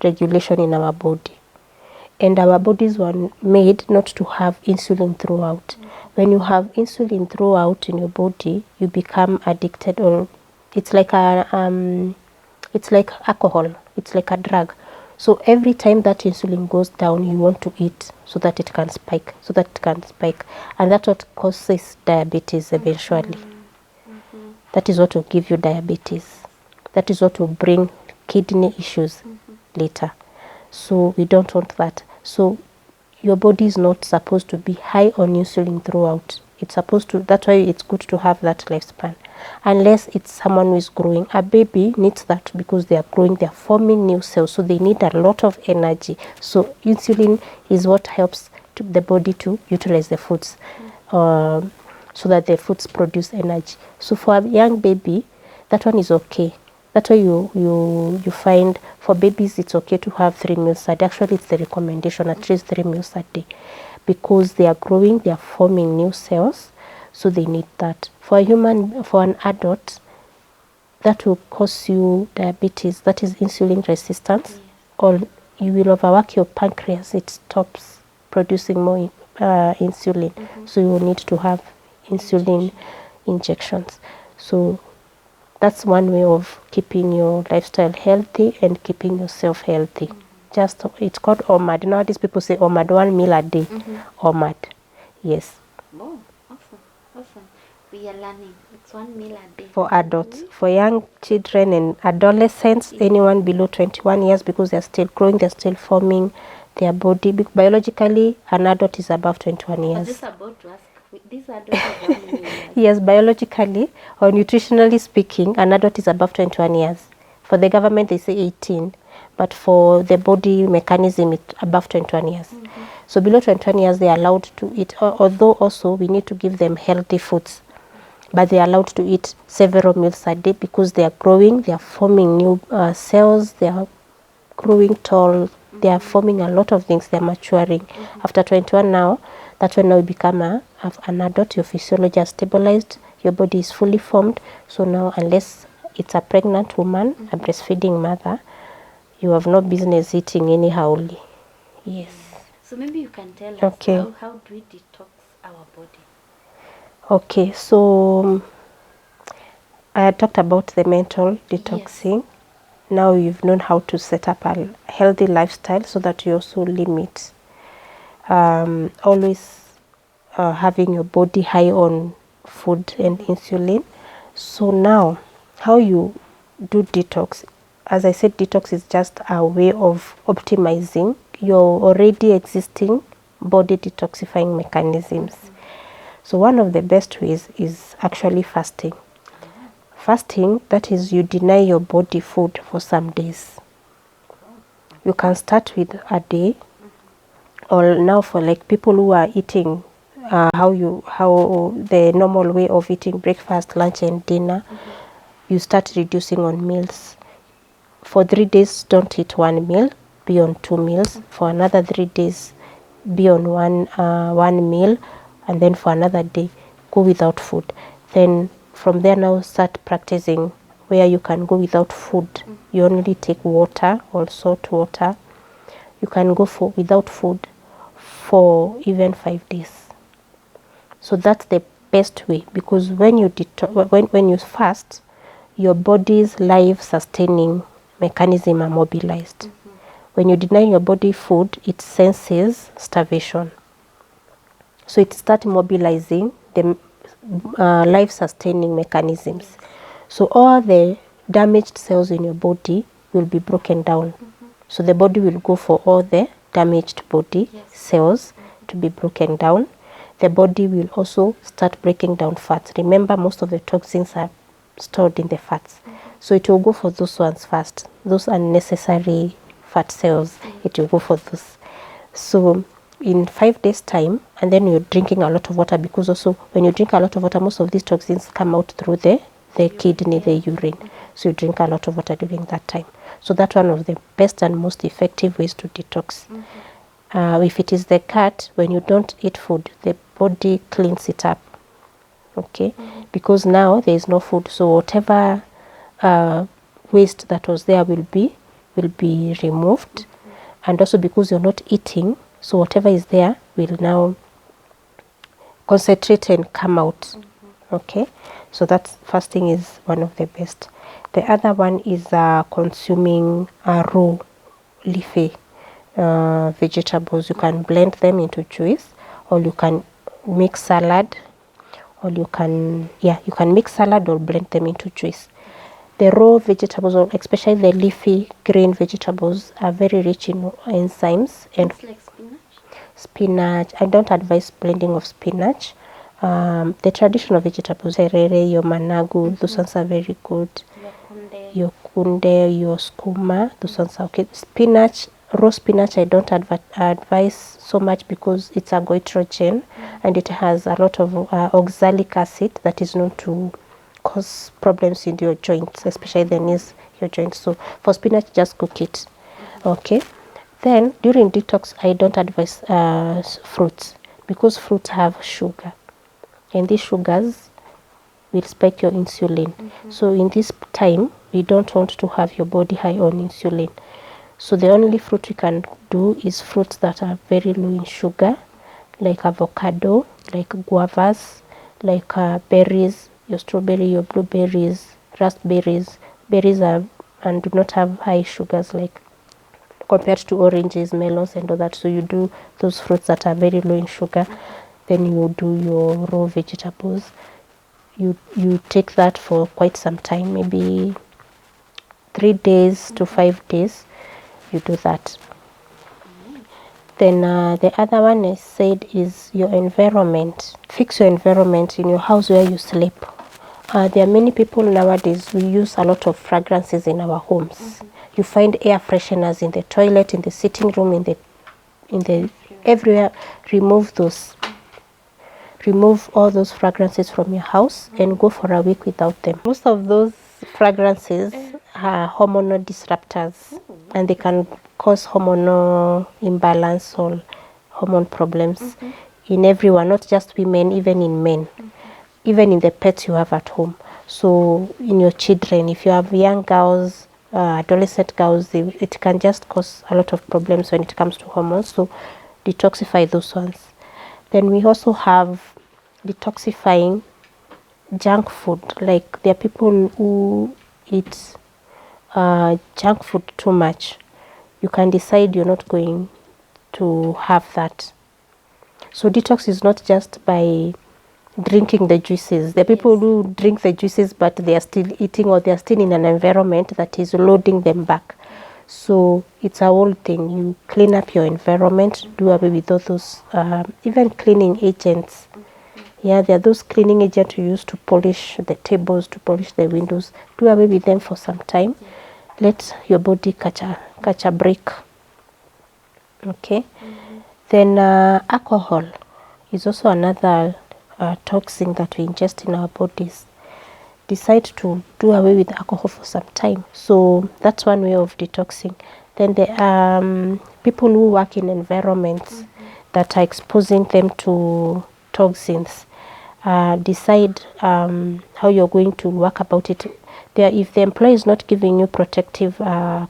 regulation in our body. And our bodies were made not to have insulin throughout. When you have insulin throughout in your body, you become addicted, or it's like alcohol. It's like a drug. So every time that insulin goes down, you want to eat so that it can spike, and that's what causes diabetes eventually. That is what will give you diabetes. That is what will bring kidney issues later. So we don't want that. So your body is not supposed to be high on insulin throughout. It's supposed to, that's why it's good to have that lifespan. Unless it's someone who is growing. A baby needs that because they are growing, they are forming new cells. So they need a lot of energy. So insulin is what helps the body to utilize the foods. So that the foods produce energy. So for a young baby, that one is okay. That's why you find for babies it's okay to have 3 meals a day. Actually, it's the recommendation, at least 3 meals a day, because they are growing, they are forming new cells, so they need that. For an adult, that will cause you diabetes, that is insulin resistance, or you will overwork your pancreas. It stops producing more insulin, so you will need to have insulin injections. So that's one way of keeping your lifestyle healthy and keeping yourself healthy. Just, it's called OMAD. Nowadays people say OMAD, 1 meal a day. OMAD. Yes. Oh, awesome. We are learning. It's 1 meal a day. For adults. For young children and adolescents, anyone below 21 years, because they're still growing, they're still forming their body. Biologically, an adult is above 21 years. I was just about to ask, these adults are how many years? Yes, biologically or nutritionally speaking, an adult is above 21 years. For the government, they say 18. But for the body mechanism, it's above 21 years. So below 21 years, they are allowed to eat, although also we need to give them healthy foods. But they are allowed to eat several meals a day because they are growing, they are forming new cells, they are growing tall, they are forming a lot of things, they are maturing. After 21 now, that's when now you become an adult, your physiology has stabilized, your body is fully formed. So now, unless it's a pregnant woman, a breastfeeding mother, you have no business eating anyhow. Yes. So maybe you can tell us how do we detox our body? Okay, so I had talked about the mental detoxing. Yes. Now you've known how to set up a healthy lifestyle so that you also limit always having your body high on food and insulin. So now, how you do detox, as I said, detox is just a way of optimizing your already existing body detoxifying mechanisms. So one of the best ways is actually fasting. Fasting, that is, you deny your body food for some days. You can start with a day or now for like people who are eating how the normal way of eating breakfast, lunch and dinner, you start reducing on meals. For 3 days, don't eat one meal, be on 2 meals. For another 3 days, be on one meal, and then for another day, go without food. Then from there now start practicing where you can go without food. You only take water or salt water. You can go for without food for even 5 days. So that's the best way, because when you when you fast, your body's life sustaining mechanism are mobilized. When you deny your body food, it senses starvation. So it starts mobilizing the life sustaining mechanisms. So all the damaged cells in your body will be broken down. So the body will go for all the damaged body cells to be broken down. The body will also start breaking down fats. Remember, most of the toxins are stored in the fats. So it will go for those ones first, those unnecessary fat cells. It will go for those. So in 5 days time, and then you're drinking a lot of water, because also when you drink a lot of water, most of these toxins come out through the kidney, the urine. So you drink a lot of water during that time. So that's one of the best and most effective ways to detox. If it is the gut, when you don't eat food, the body cleans it up. Okay, because now there is no food, so whatever waste that was there will be removed. And also because you're not eating, so whatever is there will now concentrate and come out. Okay, so that fasting is one of the best. The other one is consuming raw leafy vegetables. You can blend them into juice, or you can make salad, or you can make salad or blend them into juice. The raw vegetables, or especially the leafy green vegetables, are very rich in enzymes. And It's like spinach, I don't advise blending of spinach. The traditional vegetables, terere, your managu, those ones are very good. Your kunde, your skuma, those ones are okay. Spinach, raw spinach, I don't advise so much, because it's a goitrogen, and it has a lot of oxalic acid that is known to cause problems in your joints, especially the knees, your joints. So for spinach, just cook it. Okay. Then during detox, I don't advise fruits, because fruits have sugar, and these sugars will spike your insulin. So in this time, we don't want to have your body high on insulin. So the only fruit we can do is fruits that are very low in sugar, like avocado, like guavas, like berries, your strawberry, your blueberries, raspberries. Berries are and do not have high sugars, like compared to oranges, melons and all that. So you do those fruits that are very low in sugar. Then you do your raw vegetables. You take that for quite some time, maybe 3 days to 5 days. You do that. Then the other one I said is your environment. Fix your environment in your house where you sleep. There are many people nowadays, we use a lot of fragrances in our homes. You find air fresheners in the toilet, in the sitting room, in the everywhere. Remove all those fragrances from your house and go for a week without them. Most of those fragrances are hormonal disruptors, and they can cause hormonal imbalance or hormone problems in everyone, not just women, even in men, even in the pets you have at home. So in your children, if you have young girls, adolescent girls, it can just cause a lot of problems when it comes to hormones. So detoxify those ones. Then we also have detoxifying junk food. Like there are people who eat junk food too much. You can decide you're not going to have that. So detox is not just by drinking the juices. There are people who drink the juices, but they are still eating, or they are still in an environment that is loading them back. So it's a whole thing. You clean up your environment, do away with all those, even cleaning agents. Yeah, there are those cleaning agents you use to polish the tables, to polish the windows. Do away with them for some time. Let your body catch a break. Okay. Then alcohol is also another toxin that we ingest in our bodies. Decide to do away with alcohol for some time. So that's one way of detoxing. Then the people who work in environments that are exposing them to toxins, decide how you're going to work about it. If the employer is not giving you protective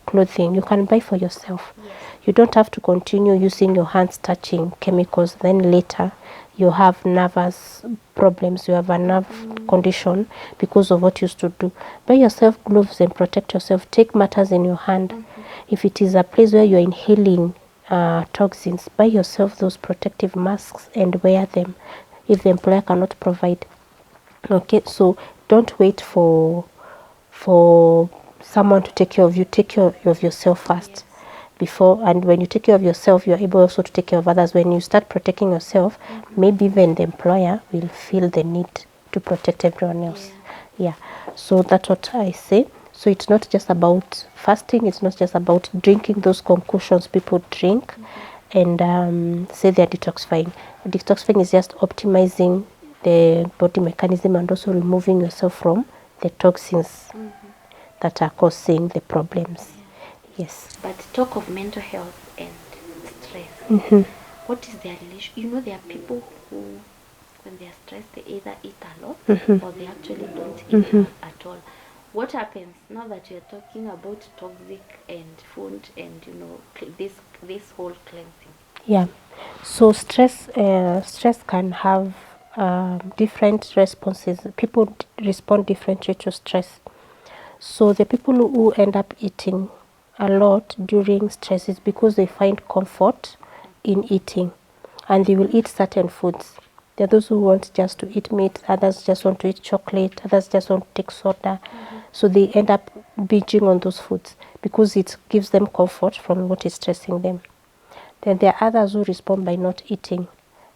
clothing, you can buy for yourself. Yes. You don't have to continue using your hands touching chemicals. Then later you have nervous problems, you have a nerve condition because of what you used to do. Buy yourself gloves and protect yourself. Take matters in your hand. If it is a place where you're inhaling toxins, buy yourself those protective masks and wear them if the employer cannot provide. Okay, so don't wait for someone to take care of you. Take care of yourself first. Before, and when you take care of yourself, you're able also to take care of others. When you start protecting yourself, maybe even the employer will feel the need to protect everyone else. Yeah. So that's what I say. So it's not just about fasting, it's not just about drinking those concoctions people drink and say they're detoxifying. Detoxifying is just optimizing the body mechanism and also removing yourself from the toxins that are causing the problems. Yes. But talk of mental health and stress. What is their relation? You know, there are people who, when they are stressed, they either eat a lot or they actually don't eat at all. What happens now that you're talking about toxic and food and this whole cleansing? Yeah. So stress can have different responses. People respond differently to stress. So the people who end up eating a lot during stress is because they find comfort in eating, and they will eat certain foods. There are those who want just to eat meat, others just want to eat chocolate, others just want to take soda. So they end up binging on those foods because it gives them comfort from what is stressing them. Then there are others who respond by not eating.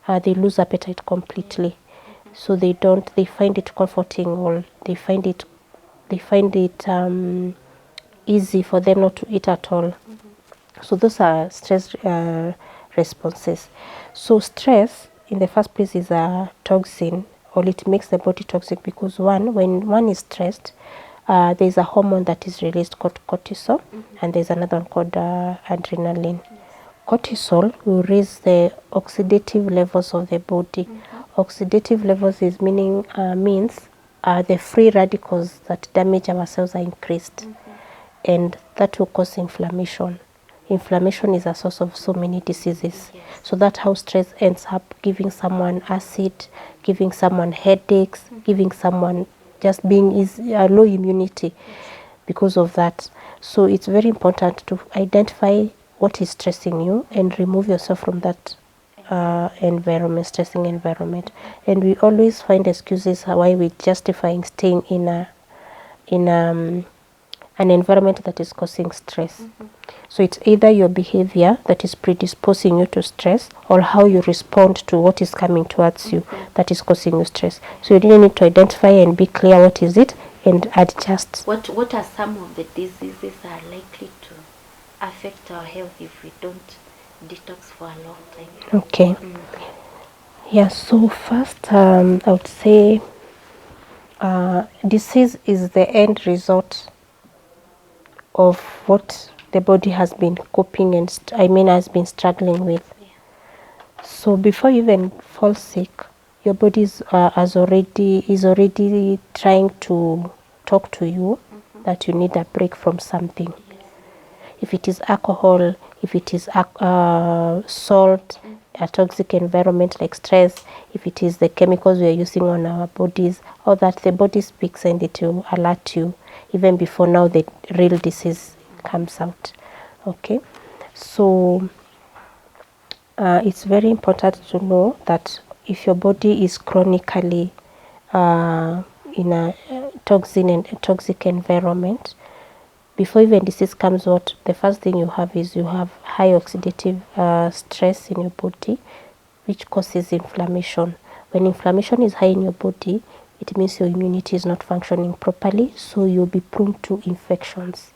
They lose appetite completely. So they find it comforting, or they find it easy for them not to eat at all. So those are stress responses. So stress in the first place is a toxin, or it makes the body toxic because when one is stressed, there's a hormone that is released called cortisol, and there's another one called adrenaline. Cortisol will raise the oxidative levels of the body. Oxidative levels means the free radicals that damage our cells are increased, and that will cause inflammation. Inflammation is a source of so many diseases. So that's how stress ends up giving someone acid, giving someone headaches, giving someone just being low immunity because of that. So it's very important to identify what is stressing you and remove yourself from that stressing environment. And we always find excuses why we're justifying staying in an environment that is causing stress. So it's either your behavior that is predisposing you to stress, or how you respond to what is coming towards you that is causing you stress. So you really need to identify and be clear what is it and adjust. What are some of the diseases that are likely to affect our health if we don't detox for a long time? Okay. Yeah, so first I would say disease is the end result of what the body has been coping and has been struggling with. So before you even fall sick, your body is already trying to talk to you that you need a break from something. If it is alcohol, if it is salt, a toxic environment like stress, if it is the chemicals we are using on our bodies, all that, the body speaks and it will alert you even before now the real disease comes out. Okay, so it's very important to know that if your body is chronically in a toxic environment, before even disease comes out, the first thing you have high oxidative stress in your body, which causes inflammation. When inflammation is high in your body, it means your immunity is not functioning properly, so you'll be prone to infections.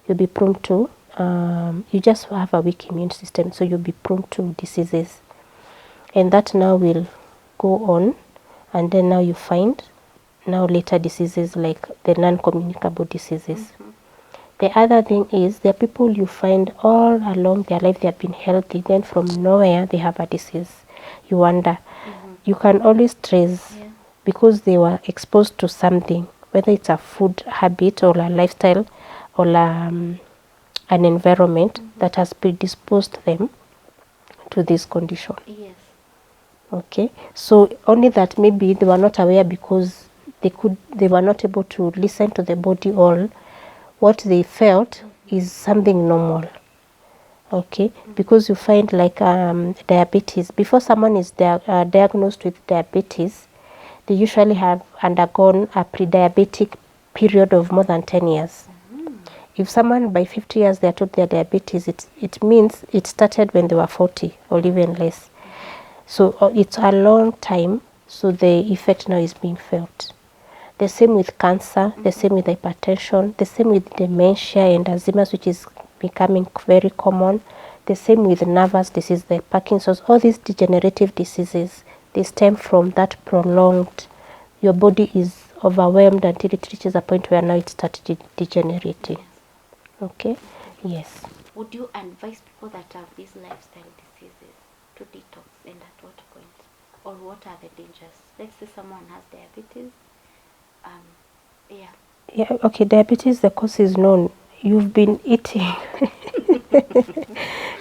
You'll be prone to you just have a weak immune system, so you'll be prone to diseases. And that now will go on, and then now you find now later diseases like the non-communicable diseases. The other thing is there are people you find all along their life they have been healthy, then from nowhere they have a disease. You wonder. You can always trace because they were exposed to something, whether it's a food habit or a lifestyle or an environment that has predisposed them to this condition. Yes. Okay, so only that maybe they were not aware because they were not able to listen to the body, or what they felt is something normal. Okay, because you find like diabetes, before someone is diagnosed with diabetes, they usually have undergone a pre-diabetic period of more than 10 years. If someone by 50 years they are told they are diabetes, it means it started when they were 40 or even less. So it's a long time, so the effect now is being felt. The same with cancer, the same with hypertension, the same with dementia and Alzheimer's, which is becoming very common. The same with nervous disease, the Parkinson's. All these degenerative diseases, they stem from that prolonged, your body is overwhelmed until it reaches a point where now it starts degenerating. Okay? Yes. Would you advise people that have these lifestyle diseases to detox, and at what point? Or what are the dangers? Let's say someone has diabetes. Yeah, okay, diabetes, the cause is known. You've been eating.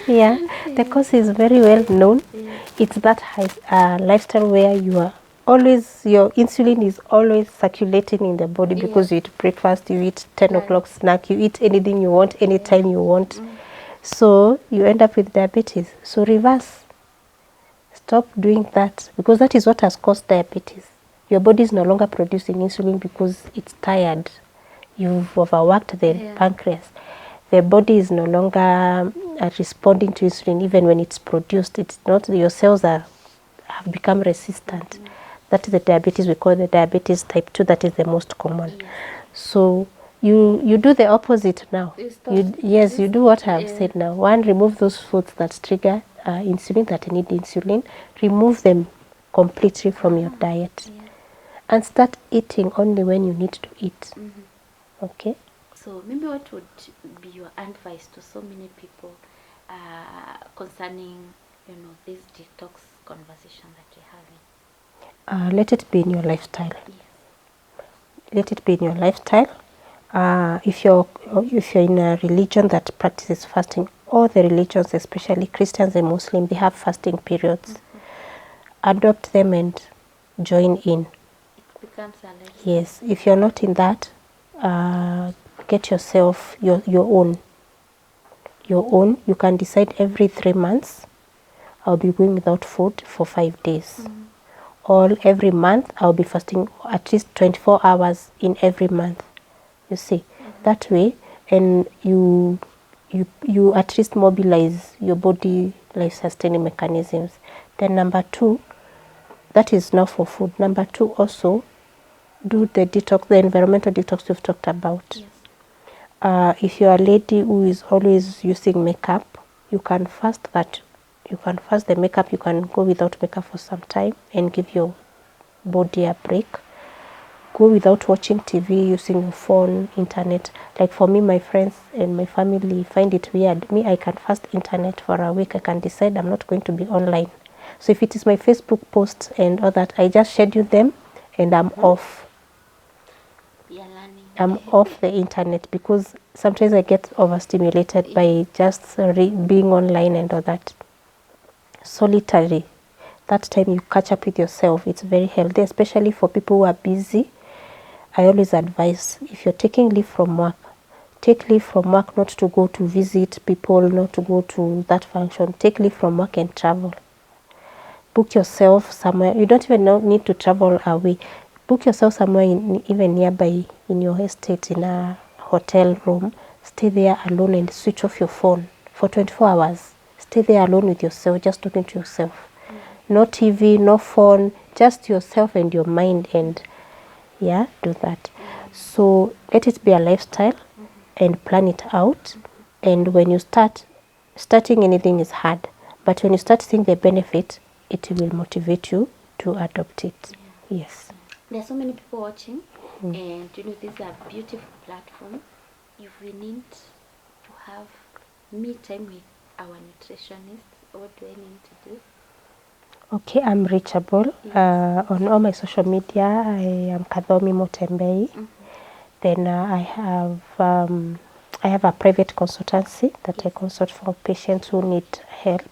Yeah, the cause is very well known. It's that lifestyle where you are always, your insulin is always circulating in the body because you eat breakfast, you eat 10 o'clock snack, you eat anything you want, anytime you want. So you end up with diabetes. So reverse. Stop doing that, because that is what has caused diabetes. Your body is no longer producing insulin because it's tired. You've overworked the pancreas. The body is no longer responding to insulin even when it's produced. It's not, your cells have become resistant. That is the diabetes we call the diabetes type 2. That is the most common. So you do the opposite now. You do what I've said now. One, remove those foods that trigger insulin, that need insulin. Remove them completely from your diet. And start eating only when you need to eat. Okay? So maybe what would be your advice to so many people concerning, this detox conversation that we're having? Let it be in your lifestyle. Let it be in your lifestyle. If you're in a religion that practices fasting, all the religions, especially Christians and Muslims, they have fasting periods. Adopt them and join in. It becomes a lifestyle. Yes, if you're not in that, get yourself your own. Your own. You can decide every 3 months, I'll be going without food for 5 days. Or every month, I'll be fasting at least 24 hours in every month. You see, that way, and you at least mobilize your body life-sustaining mechanisms. Then number 2, that is now for food. Number 2, also do the detox, the environmental detox we've talked about. If you're a lady who is always using makeup, you can fast that. You can fast the makeup. You can go without makeup for some time and give your body a break. Go without watching TV, using your phone, internet. Like for me, my friends and my family find it weird. Me, I can fast internet for a week. I can decide I'm not going to be online. So if it is my Facebook posts and all that, I just schedule them and I'm off. I'm off the internet because sometimes I get overstimulated by just being online and all that. Solitary. That time you catch up with yourself. It's very healthy, especially for people who are busy. I always advise, if you're taking leave from work, take leave from work not to go to visit people, not to go to that function. Take leave from work and travel. Book yourself somewhere. You don't even need to travel away. Book yourself somewhere even nearby in your estate, in a hotel room. Stay there alone and switch off your phone for 24 hours. Stay there alone with yourself, just talking to yourself. No TV, no phone, just yourself and your mind, and do that. So let it be a lifestyle and plan it out And when you starting anything is hard, but when you start seeing the benefit, it will motivate you to adopt it. Yes. There are so many people watching, and you know, this is a beautiful platform. If we need to have me time with our nutritionist, what do I need to do? Okay, I'm reachable on all my social media. I am Kathomi Mutembei. Then I have a private consultancy that I consult for patients who need help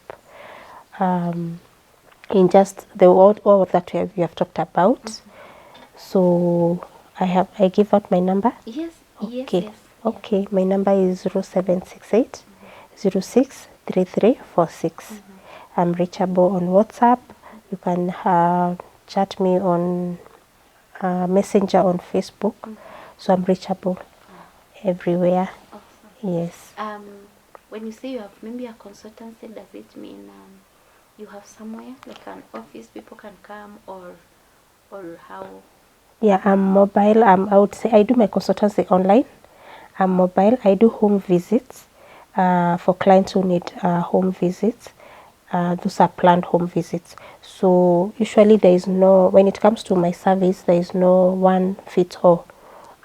in just the all that we have talked about. So I give out my number. Yes, Okay. yes. Okay, my number is 0768 063346. I'm reachable on WhatsApp. You can chat me on Messenger on Facebook. So I'm reachable everywhere. Awesome. Yes. When you say you have maybe a consultancy, does it mean you have somewhere like an office people can come, or how? Yeah, I'm mobile. I would say I do my consultancy online. I'm mobile. I do home visits for clients who need home visits. Those are planned home visits. So usually there is no, when it comes to my service, there is no one fits all.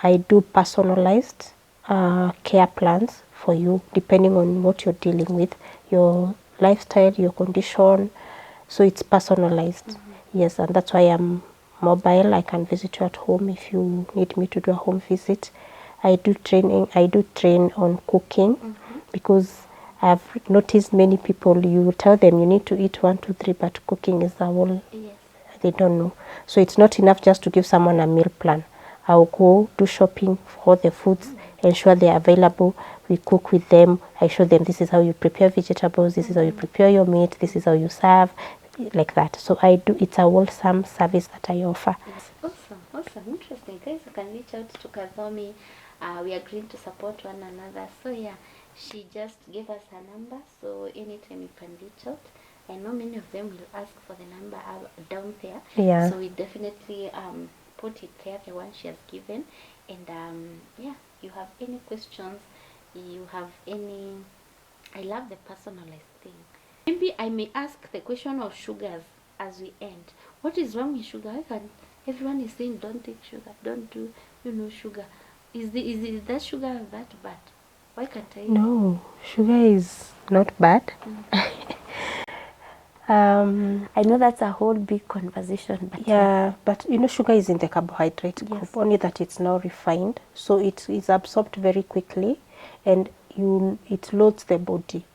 I do personalized care plans for you depending on what you're dealing with, your lifestyle, your condition. So it's personalized. Yes, and that's why I'm mobile. I can visit you at home if you need me to do a home visit. I do training. I do train on cooking because I've noticed many people, you tell them you need to eat 1, 2, 3, but cooking is the whole, they don't know. So it's not enough just to give someone a meal plan. I'll go do shopping for all the foods, ensure they're available. We cook with them. I show them this is how you prepare vegetables, this is how you prepare your meat, this is how you serve, like that. So I do, it's a wholesome service that I offer. Awesome, interesting. Guys, you can reach out to Kathomi. We agreed to support one another. So yeah, she just gave us her number. So anytime you can reach out. I know many of them will ask for the number down there. Yeah. So we definitely put it there, the one she has given. And yeah, you have any questions, you have any, I love the personalized thing. Maybe I may ask the question of sugars as we end. What is wrong with sugar? Why can't everyone is saying don't take sugar, don't do sugar? Is that sugar that bad? Why can't I? No, sugar is not bad. I know that's a whole big conversation, but yeah, but sugar is in the carbohydrate group, only that it's now refined, so it is absorbed very quickly, and it loads the body.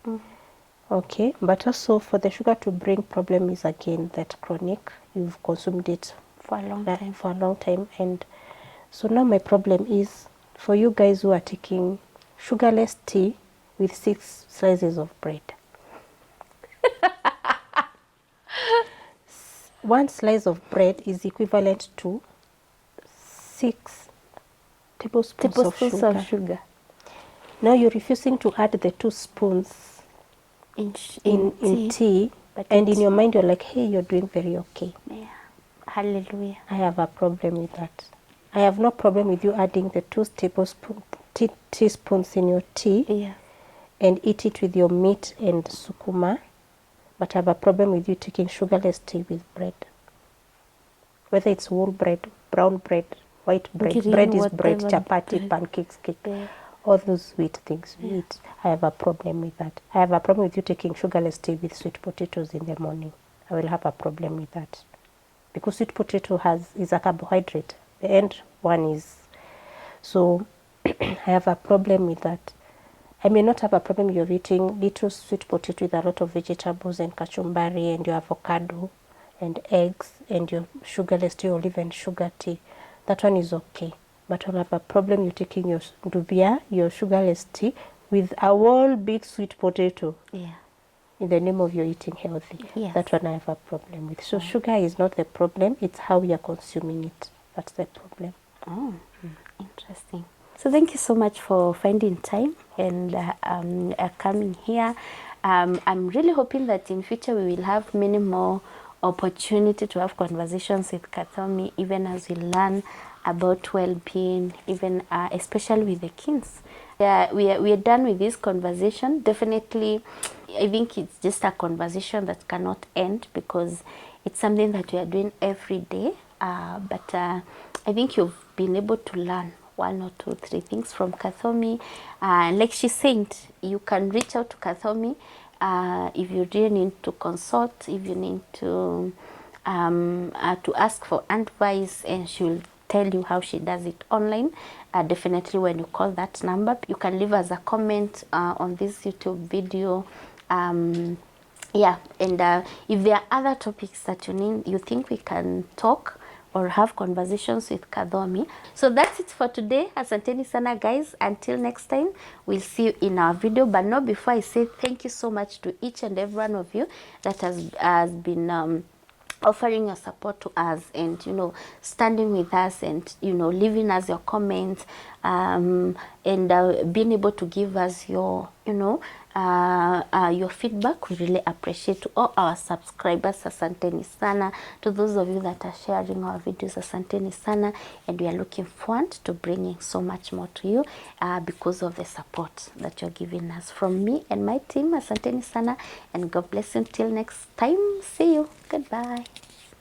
Okay, but also for the sugar to bring problem is again that chronic, you've consumed it for a long time. And so now my problem is for you guys who are taking sugarless tea with 6 slices of bread. 1 slice of bread is equivalent to 6 tablespoons of sugar. Now you're refusing to add the 2 spoons in tea, and in your mind you're like, hey, you're doing very okay. Yeah. Hallelujah. I have a problem with that. I have no problem with you adding the 2 teaspoons in your tea and eat it with your meat and sukuma. But I have a problem with you taking sugarless tea with bread. Whether it's whole bread, brown bread, white bread, Green, bread is bread, chapati, bread. pancakes, cake, all those sweet things we eat. I have a problem with that. I have a problem with you taking sugarless tea with sweet potatoes in the morning. I will have a problem with that. Because sweet potato is a carbohydrate. The end one is. So I have a problem with that. I may not have a problem with you eating little sweet potato with a lot of vegetables and kachumbari and your avocado and eggs and your sugarless tea or even sugar tea. That one is okay. But I'll have a problem you taking your ndubia, your sugarless tea, with a whole big sweet potato. Yeah. In the name of your eating healthy. Yes. That one I have a problem with. So sugar is not the problem, it's how we are consuming it. That's the problem. Oh, interesting. So thank you so much for finding time and coming here. I'm really hoping that in future we will have many more opportunity to have conversations with Kathomi, even as we learn about well-being, even especially with the kids. we are done with this conversation. Definitely, I think it's just a conversation that cannot end because it's something that we are doing every day. But I think you've been able to learn one or two, three things from Kathomi. Like she said, you can reach out to Kathomi if you really need to consult, if you need to ask for advice, and she'll tell you how she does it online. Definitely when you call that number, you can leave us a comment on this YouTube video. Yeah, and if there are other topics that you think we can talk or have conversations with Kathomi. So that's it for today. Asanteni sana guys. Until next time, we'll see you in our video. But not before I say thank you so much to each and every one of you that has been offering your support to us, and standing with us, and leaving us your comments, and being able to give us your your feedback. We really appreciate. To all our subscribers, asanteni sana. To those of you that are sharing our videos, asanteni sana, and we are looking forward to bringing so much more to you because of the support that you're giving us. From me and my team, asanteni sana, and God bless you. Until next time, see you. Goodbye.